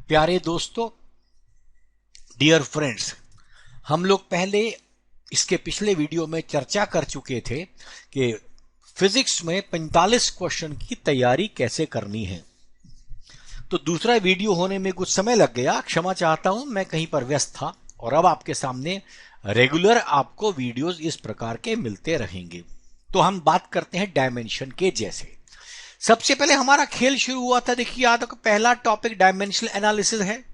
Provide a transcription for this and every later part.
प्यारे दोस्तों, dear friends, हम लोग पहले इसके पिछले वीडियो में चर्चा कर चुके थे कि फिजिक्स में 45 क्वेश्चन की तैयारी कैसे करनी है। तो दूसरा वीडियो होने में कुछ समय लग गया, क्षमा चाहता हूं, मैं कहीं पर व्यस्त था और अब आपके सामने रेगुलर आपको वीडियोस इस प्रकार के मिलते रहेंगे। तो हम बात करते हैं डायमेंशन के। जैसे सबसे पहले हमारा खेल शुरू हुआ था, देखिए याद हो, पहला टॉपिक डायमेंशनल एनालिसिस है।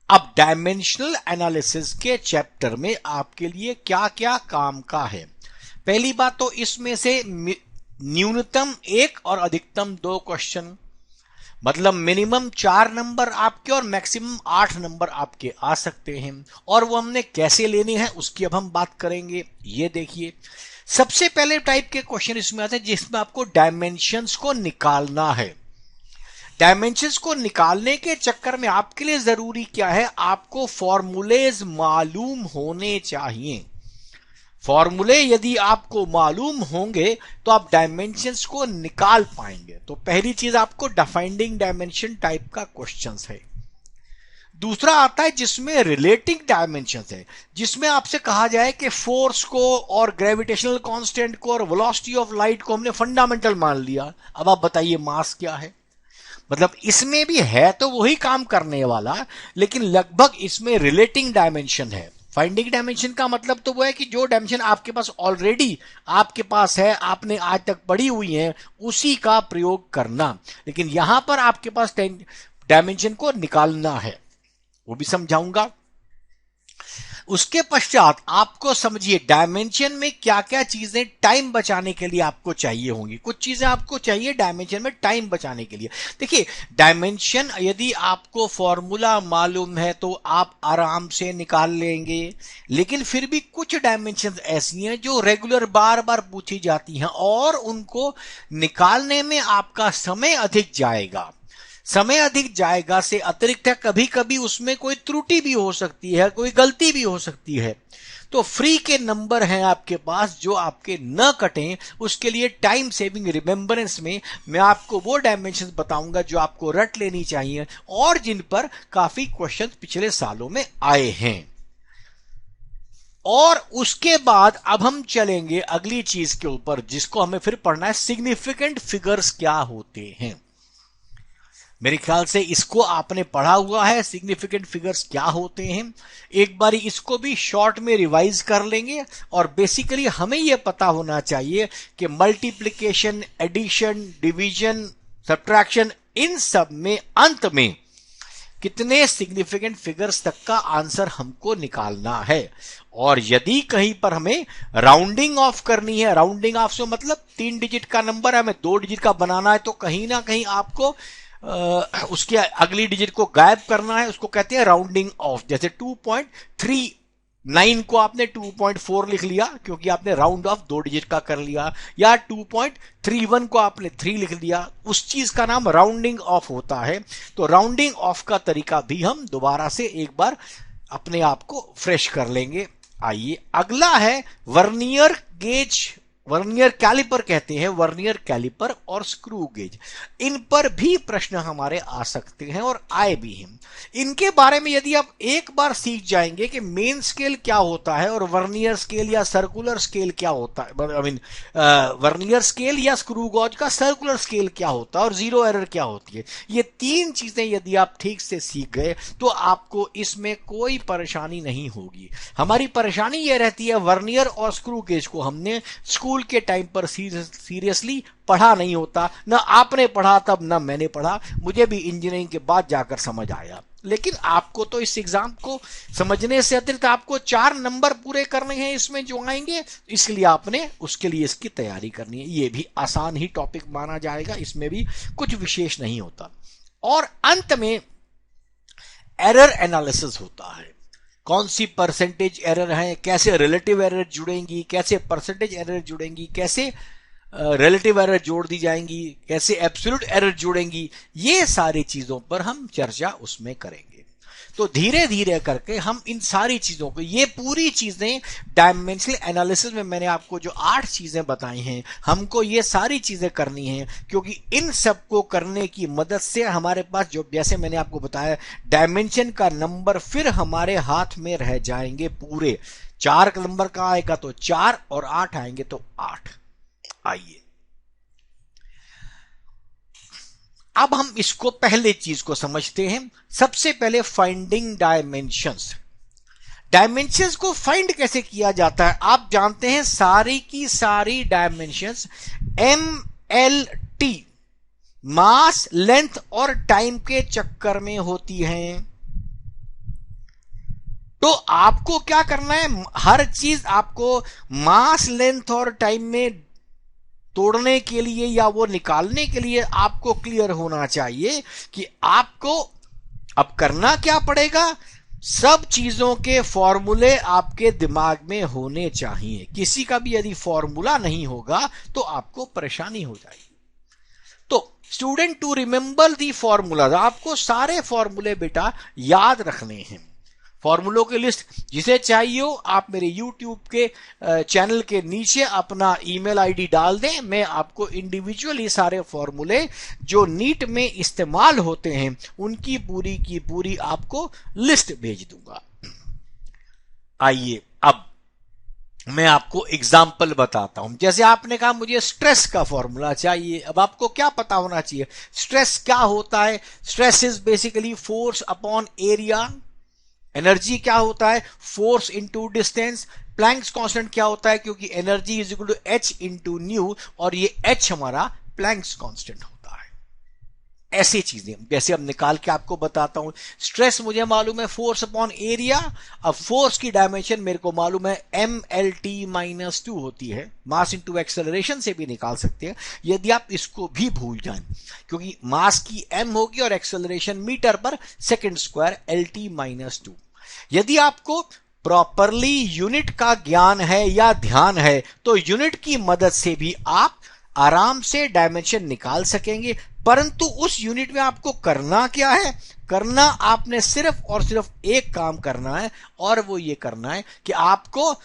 अब डायमेंशनल एनालिसिस के चैप्टर में आपके लिए क्या क्या काम का है। पहली बात तो इसमें से न्यूनतम 1 और अधिकतम 2 क्वेश्चन, मतलब मिनिमम 4 नंबर आपके और मैक्सिमम 8 नंबर आपके आ सकते हैं। और वो हमने कैसे लेने हैं उसकी अब हम बात करेंगे। ये देखिए, सबसे पहले टाइप के क्वेश्चन इसमें आते हैं जिसमें आपको डायमेंशंस को निकालना है। डायमेंशंस को निकालने के चक्कर में आपके लिए जरूरी क्या है, आपको फॉर्मूलेज मालूम होने चाहिए। फॉर्मूले यदि आपको मालूम होंगे तो आप डायमेंशंस को निकाल पाएंगे। तो पहली चीज आपको डिफाइनिंग डायमेंशन टाइप का क्वेश्चंस है। दूसरा आता है जिसमें रिलेटिंग डायमेंशंस है, जिसमें आपसे कहा जाए कि फोर्स को और ग्रेविटेशनल कांस्टेंट को और वेलोसिटी ऑफ लाइट को हमने फंडामेंटल मान लिया। अब आप बताइए मास क्या है। मतलब इसमें भी है तो वही काम करने वाला, लेकिन लगभग इसमें रिलेटिंग डायमेंशन है। फाइंडिंग डायमेंशन का मतलब तो वो है कि जो डायमेंशन आपके पास ऑलरेडी आपके पास है, आपने आज तक पढ़ी हुई है, उसी का प्रयोग करना। लेकिन यहां पर आपके पास डायमेंशन को निकालना है, वो भी समझाऊंगा। उसके पश्चात आपको समझिए डायमेंशन में क्या क्या चीजें टाइम बचाने के लिए आपको चाहिए होंगी। कुछ चीजें आपको चाहिए डायमेंशन में टाइम बचाने के लिए। देखिए, डायमेंशन यदि आपको फॉर्मूला मालूम है तो आप आराम से निकाल लेंगे, लेकिन फिर भी कुछ डायमेंशन ऐसी हैं जो रेगुलर बार बार पूछी जाती हैं और उनको निकालने में आपका समय अधिक जाएगा। समय अधिक जाएगा से अतिरिक्त है, कभी कभी उसमें कोई त्रुटि भी हो सकती है, कोई गलती भी हो सकती है। तो फ्री के नंबर हैं आपके पास जो आपके न कटें, उसके लिए टाइम सेविंग रिमेंबरेंस में मैं आपको वो डायमेंशंस बताऊंगा जो आपको रट लेनी चाहिए और जिन पर काफी क्वेश्चन पिछले सालों में आए हैं। और उसके बाद अब हम चलेंगे अगली चीज के ऊपर जिसको हमें फिर पढ़ना है, सिग्निफिकेंट फिगर्स क्या होते हैं। मेरे ख्याल से इसको आपने पढ़ा हुआ है, सिग्निफिकेंट फिगर्स क्या होते हैं। एक बारी इसको भी शॉर्ट में रिवाइज कर लेंगे। और बेसिकली हमें यह पता होना चाहिए कि मल्टीप्लिकेशन, एडिशन, डिवीजन, सब्ट्रैक्शन, इन सब में अंत में कितने सिग्निफिकेंट फिगर्स तक का आंसर हमको निकालना है। और यदि कहीं पर हमें राउंडिंग ऑफ करनी है, राउंडिंग ऑफ से मतलब 3 डिजिट का नंबर है, हमें 2 डिजिट का बनाना है, तो कहीं ना कहीं आपको उसके अगली डिजिट को गायब करना है, उसको कहते हैं राउंडिंग ऑफ। जैसे 2.39 को आपने 2.4 लिख लिया क्योंकि आपने राउंड ऑफ 2 डिजिट का कर लिया, या 2.31 को आपने 3 लिख लिया, उस चीज का नाम राउंडिंग ऑफ होता है। तो राउंडिंग ऑफ का तरीका भी हम दोबारा से एक बार अपने आप को फ्रेश कर लेंगे। आइए, अगला है वर्नियर गेज, वर्नियर कैलिपर कहते हैं, वर्नियर कैलिपर और स्क्रू गेज। इन पर भी प्रश्न हमारे आ सकते हैं और आए भी हैं। इनके बारे में यदि आप एक बार सीख जाएंगे कि मेन स्केल क्या होता है और वर्नियर स्केल या सर्कुलर स्केल क्या होता है, आई मीन वर्नियर स्केल या स्क्रू गेज का सर्कुलर स्केल क्या होता है और जीरो एरर क्या होती है, ये 3 चीजें यदि आप ठीक से सीख गए तो आपको इसमें कोई परेशानी नहीं होगी। हमारी परेशानी यह रहती है वर्नियर और स्क्रू गेज को हमने स्कूल के टाइम पर सीरियसली पढ़ा नहीं होता, ना आपने पढ़ा तब, ना मैंने पढ़ा, मुझे भी इंजीनियरिंग के बाद जाकर समझ आया। लेकिन आपको तो इस एग्जाम को समझने से अतिरिक्त आपको 4 नंबर पूरे करने हैं इसमें जो आएंगे, इसलिए आपने उसके लिए इसकी तैयारी करनी है। ये भी आसान ही टॉपिक माना जाएगा, इसमें भी कुछ विशेष नहीं होता। और अंत में एरर एनालिसिस होता है, कौन सी परसेंटेज एरर है, कैसे रिलेटिव एरर जुड़ेंगी, कैसे परसेंटेज एरर जुड़ेंगी, कैसे रिलेटिव एरर जोड़ दी जाएंगी, कैसे एब्सोल्यूट एरर जुड़ेंगी, ये सारी चीजों पर हम चर्चा उसमें करेंगे। तो धीरे धीरे करके हम इन सारी चीजों को, ये पूरी चीजें डायमेंशनल एनालिसिस में मैंने आपको जो 8 चीजें बताई हैं, हमको ये सारी चीजें करनी हैं, क्योंकि इन सब को करने की मदद से हमारे पास जो, जैसे मैंने आपको बताया, डायमेंशन का नंबर फिर हमारे हाथ में रह जाएंगे पूरे। 4 नंबर का आएगा तो 4 और 8 आएंगे तो 8। आइए अब हम इसको पहले चीज को समझते हैं। सबसे पहले फाइंडिंग डायमेंशंस। डायमेंशंस को फाइंड कैसे किया जाता है? आप जानते हैं सारी की सारी डायमेंशंस MLT, मास, लेंथ और टाइम के चक्कर में होती हैं। तो आपको क्या करना है, हर चीज आपको मास, लेंथ और टाइम में तोड़ने के लिए या वो निकालने के लिए आपको क्लियर होना चाहिए कि आपको अब करना क्या पड़ेगा। सब चीजों के फॉर्मूले आपके दिमाग में होने चाहिए। किसी का भी यदि फॉर्मूला नहीं होगा तो आपको परेशानी हो जाएगी। तो student, to remember the formula, आपको सारे फॉर्मूले बेटा याद रखने हैं। फॉर्मूलों की लिस्ट जिसे चाहिए हो आप मेरे YouTube के चैनल के नीचे अपना ईमेल आईडी डाल दें, मैं आपको इंडिविजुअली सारे फॉर्मूले जो नीट में इस्तेमाल होते हैं उनकी पूरी की पूरी आपको लिस्ट भेज दूंगा। आइए अब मैं आपको एग्जाम्पल बताता हूं। जैसे आपने कहा मुझे स्ट्रेस का फॉर्मूला चाहिए, अब आपको क्या पता होना चाहिए स्ट्रेस क्या होता है। Stress is basically force upon area. Energy क्या होता है, force into distance. Planck's constant क्या होता है, क्योंकि energy is equal to H into nu, और ये H हमारा प्लैंक्स कांस्टेंट होता है। ऐसी चीजें जैसे अब निकाल के आपको बताता हूं। स्ट्रेस मुझे मालूम है फोर्स अपॉन एरिया। अब फोर्स की डायमेंशन मेरे को मालूम है MLT-2 होती है। मास इंटू एक्सेलरेशन से भी निकाल सकते हैं यदि आप इसको भी भूल जाएं, क्योंकि मास की M होगी और एक्सेलरेशन मीटर पर सेकंड स्क्वायर LT-2। यदि आपको प्रॉपरली यूनिट का ज्ञान है या ध्यान है तो यूनिट की मदद से भी आप आराम से डायमेंशन निकाल सकेंगे। परंतु उस यूनिट में आपको करना क्या है, करना आपने सिर्फ और सिर्फ एक काम करना है, और वो ये करना है कि आपको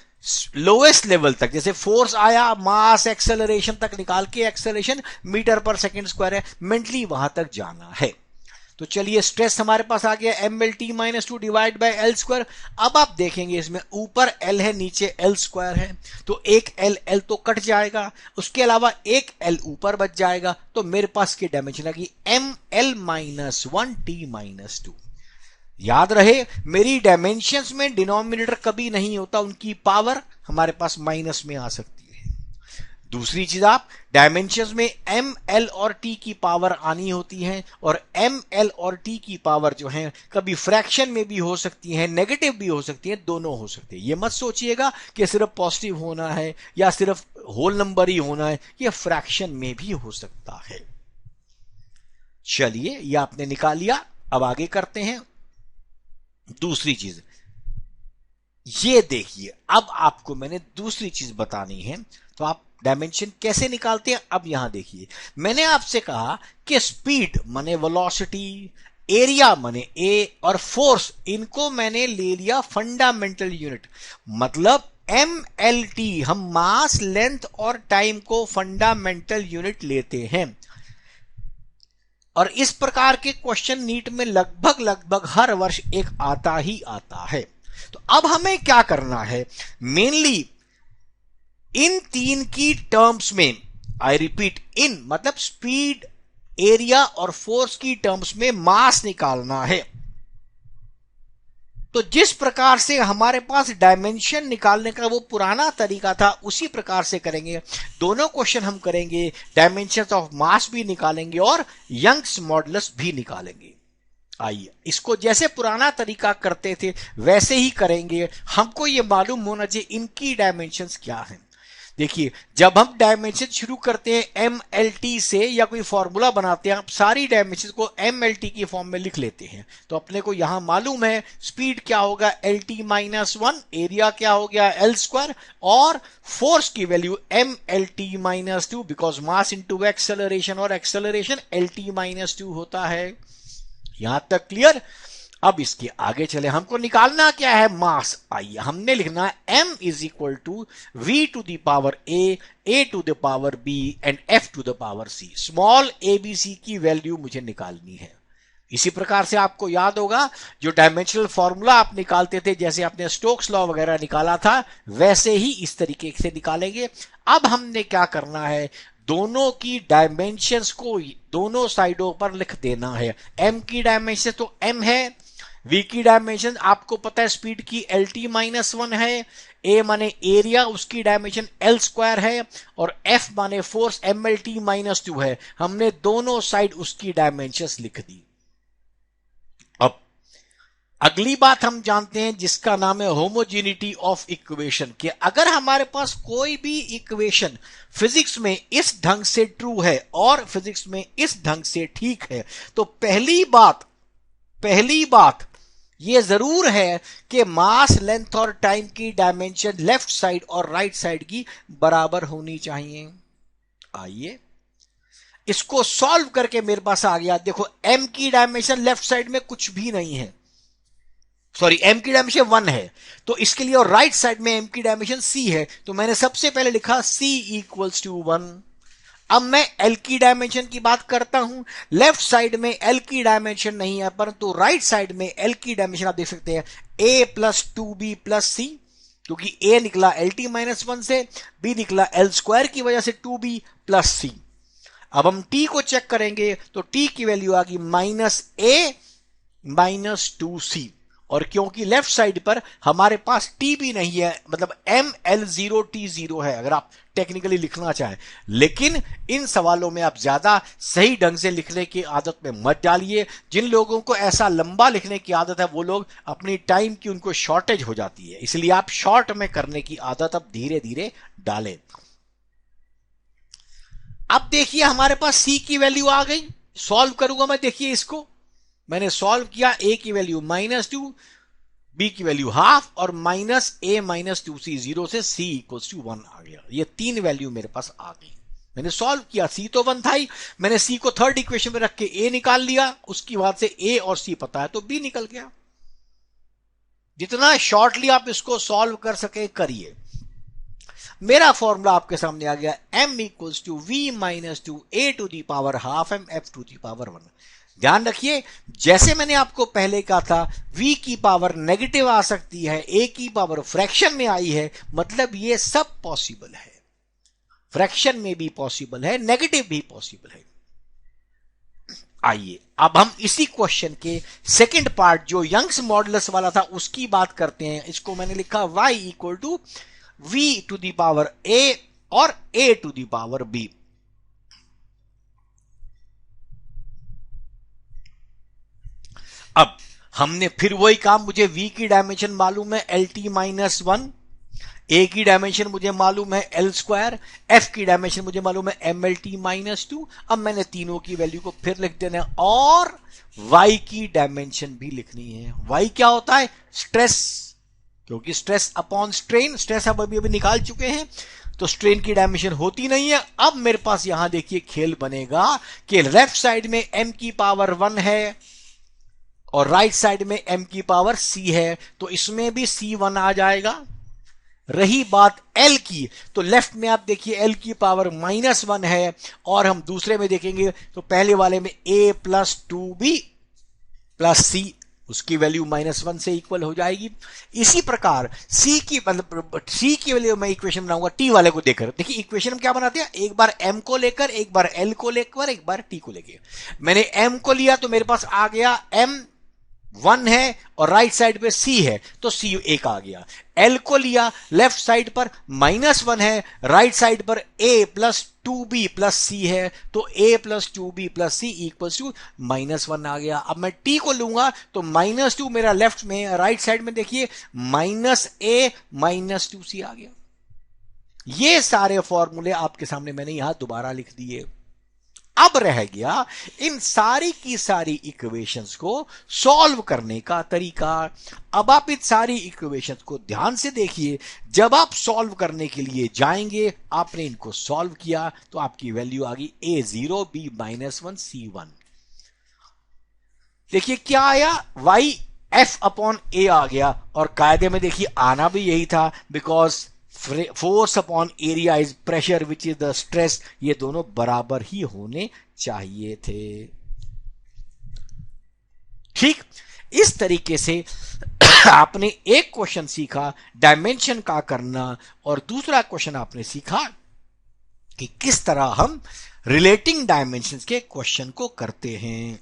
लोएस्ट लेवल तक, जैसे फोर्स आया मास एक्सेलरेशन तक निकाल के, एक्सेलरेशन मीटर पर सेकंड स्क्वायर है, मेंटली वहां तक जाना है। तो चलिए स्ट्रेस हमारे पास आ गया MLT-2 divide by L square. अब आप देखेंगे इसमें ऊपर L है नीचे L स्क्वायर है, तो एक L तो कट जाएगा, उसके अलावा एक L ऊपर बच जाएगा, तो मेरे पास की डायमेंशन आएगी ML-1T-2। याद रहे मेरी डायमेंशंस में डिनोमिनेटर कभी नहीं होता, उनकी पावर हमारे पास माइनस में आ सकती है। दूसरी चीज, आप डायमेंशंस में ML और T की पावर आनी होती है, और ML और T की पावर जो है कभी फ्रैक्शन में भी हो सकती है, नेगेटिव भी हो सकती है, दोनों हो सकते हैं। ये मत सोचिएगा कि सिर्फ पॉजिटिव होना है या सिर्फ होल नंबर ही होना है, ये फ्रैक्शन में भी हो सकता है। चलिए ये आपने निकाल लिया। अब आगे करते हैं दूसरी चीज। ये देखिए अब आपको मैंने दूसरी चीज बतानी है, तो आप डायमेंशन कैसे निकालते हैं अब यहां देखिए। मैंने आपसे कहा कि स्पीड माने वेलोसिटी, एरिया माने ए, और फोर्स, इनको मैंने ले लिया फंडामेंटल यूनिट। मतलब MLT, हम मास, लेंथ और टाइम को फंडामेंटल यूनिट लेते हैं, और इस प्रकार के क्वेश्चन नीट में लगभग हर वर्ष एक आता ही आता है। तो अब हमें क्या करना है, मेनली इन तीन की टर्म्स में, आई रिपीट, इन मतलब स्पीड, एरिया और फोर्स की टर्म्स में मास निकालना है। तो जिस प्रकार से हमारे पास डायमेंशन निकालने का वो पुराना तरीका था उसी प्रकार से करेंगे। दोनों क्वेश्चन हम करेंगे, डायमेंशन ऑफ मास भी निकालेंगे और यंग्स मॉडुलस भी निकालेंगे। आइए इसको जैसे पुराना तरीका करते थे वैसे ही करेंगे। हमको ये मालूम होना चाहिए इनकी डायमेंशंस क्या हैं। देखिए जब हम डायमेंशन शुरू करते हैं MLT से या कोई फॉर्मूला बनाते हैं, आप सारी डायमेंशन को MLT की फॉर्म में लिख लेते हैं। तो अपने को यहां मालूम है स्पीड क्या होगा LT-1, एरिया क्या हो गया L स्क्वायर, और फोर्स की value MLT-2, because mass into acceleration, और एक्सेलरेशन LT-2 होता है। यहां तक क्लियर। अब इसके आगे चले, हमको निकालना क्या है, मास। आइए हमने लिखना है m is equal to v to the power a to the power b and f to the power c। Small abc की वैल्यू मुझे निकालनी है। इसी प्रकार से आपको याद होगा जो डायमेंशनल फॉर्मूला आप निकालते थे, जैसे आपने स्टोक्स लॉ वगैरह निकाला था, वैसे ही इस तरीके से निकालेंगे। अब हमने क्या करना है, दोनों की डायमेंशंस को दोनों साइडों पर लिख देना है। m की डायमेंशन तो m है, v की डायमेंशन आपको पता है स्पीड की LT-1 है, a माने एरिया उसकी डायमेंशन L स्क्वायर है, और f माने फोर्स MLT-2 है। हमने दोनों साइड उसकी डायमेंशंस लिख दी। अब अगली बात हम जानते हैं जिसका नाम है होमोजेनिटी ऑफ इक्वेशन, कि अगर हमारे पास कोई भी इक्वेशन फिजिक्स में इस ढंग से ट्रू है और फिजिक्स में इस ढंग से ठीक है, तो पहली बात यह जरूर है कि मास, लेंथ और टाइम की डायमेंशन लेफ्ट साइड और राइट साइड की बराबर होनी चाहिए। आइए इसको सॉल्व करके मेरे पास आ गया, देखो m की डायमेंशन लेफ्ट साइड में कुछ भी नहीं है, सॉरी m की डायमेंशन 1 है, तो इसके लिए और राइट साइड में m की डायमेंशन c है, तो मैंने सबसे पहले लिखा c इक्वल्स टू 1। अब मैं l की डायमेंशन की बात करता हूं, लेफ्ट साइड में l की डायमेंशन नहीं है, परंतु राइट साइड में l की डायमेंशन आप देख सकते हैं a plus 2b plus c, क्योंकि a निकला LT-1 से, b निकला L स्क्वायर की वजह से 2b प्लस c। अब हम t को चेक करेंगे तो t की वैल्यू आ गई -a माइनस 2c, और क्योंकि लेफ्ट साइड पर हमारे पास t भी नहीं है, मतलब ML0T0 है अगर आप टेक्निकली लिखना चाहें। लेकिन इन सवालों में आप ज्यादा सही ढंग से लिखने की आदत में मत डालिए। जिन लोगों को ऐसा लंबा लिखने की आदत है वो लोग अपनी टाइम की उनको शॉर्टेज हो जाती है, इसलिए आप शॉर्ट में करने की आदत अब धीरे धीरे डालें। अब देखिए हमारे पास c की वैल्यू आ गई, सॉल्व करूंगा मैं, देखिए इसको मैंने सॉल्व किया, a की वैल्यू -2, b की वैल्यू हाफ और -a-2c, 0 से c इक्वल्स टू 1 आ गया। ये तीन वैल्यू मेरे पास आ गई, मैंने सॉल्व किया, c तो 1 था ही, मैंने c को थर्ड इक्वेशन में रख के a निकाल लिया, उसकी बाद से a और c पता है तो b निकल गया। जितना शॉर्टली आप इसको सॉल्व कर सके करिए। मेरा फॉर्मूला आपके सामने आ गया, m equals to v minus 2 a to the power half m f to the power 1। ध्यान रखिए जैसे मैंने आपको पहले कहा था, v की पावर नेगेटिव आ सकती है, a की पावर फ्रैक्शन में आई है, मतलब ये सब पॉसिबल है, फ्रैक्शन में भी पॉसिबल है, नेगेटिव भी पॉसिबल है। आइए अब हम इसी क्वेश्चन के सेकंड पार्ट जो यंग्स मॉडुलस वाला था उसकी बात करते हैं। इसको मैंने लिखा y equal to v to the power a और a to the power b। अब हमने फिर वही काम, मुझे v की डायमेंशन मालूम है LT-1, a की डायमेंशन मुझे मालूम है L स्क्वायर, f की डायमेंशन मुझे मालूम है MLT-2। अब मैंने तीनों की वैल्यू को फिर लिख देना है और y की डायमेंशन भी लिखनी है। y क्या होता है, स्ट्रेस, क्योंकि स्ट्रेस अपॉन स्ट्रेन, स्ट्रेस अब अभी निकाल चुके हैं तो स्ट्रेन की डायमेंशन होती नहीं है। अब मेरे पास यहां देखिए खेल बनेगा कि लेफ्ट साइड में m की पावर 1 है और राइट साइड में m की पावर c है, तो इसमें भी c1 आ जाएगा। रही बात l की, तो लेफ्ट में आप देखिए l की पावर -1 है और हम दूसरे में देखेंगे तो पहले वाले में a plus 2b plus c, उसकी वैल्यू -1 से इक्वल हो जाएगी। इसी प्रकार c की मतलब c की वैल्यू मैं इक्वेशन बनाऊंगा t वाले को देखकर। देखिए इक्वेशन क्या बनाते हैं, एक बार m को लेकर, एक बार l को लेकर, एक बार t को लेकर। मैंने m को लिया तो मेरे पास आ गया m 1 है और राइट साइड पे c है तो c 1 आ गया। l को लिया, लेफ्ट साइड पर -1 है, राइट साइड पर a plus 2b plus c है तो a plus 2b plus c equals to -1 आ गया। अब मैं t को लूंगा तो -2 मेरा लेफ्ट में, राइट साइड में देखिए -a माइनस 2c आ गया। ये सारे फॉर्मूले आपके सामने मैंने यहां दोबारा लिख दिए। अब रह गया इन सारी की सारी इक्वेशंस को सॉल्व करने का तरीका। अब आप इन सारी इक्वेशंस को ध्यान से देखिए, जब आप सॉल्व करने के लिए जाएंगे, आपने इनको सॉल्व किया तो आपकी वैल्यू आ गई a0 b -1 c1। देखिए क्या आया, y F अपॉन ए आ गया, और कायदे में देखिए आना भी यही था, because force upon area is pressure which is the stress, ये दोनों बराबर ही होने चाहिए थे। ठीक, इस तरीके से आपने एक क्वेश्चन सीखा डायमेंशन का करना, और दूसरा क्वेश्चन आपने सीखा कि किस तरह हम रिलेटिंग डायमेंशंस के क्वेश्चन को करते हैं।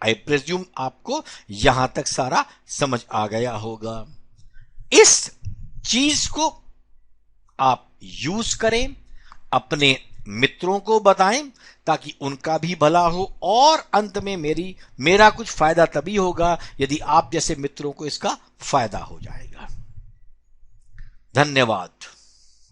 आई प्रेज्यूम आपको यहां तक सारा समझ आ गया होगा। इस चीज को आप यूज करें, अपने मित्रों को बताएं ताकि उनका भी भला हो, और अंत में मेरा कुछ फायदा तभी होगा यदि आप जैसे मित्रों को इसका फायदा हो जाएगा। धन्यवाद।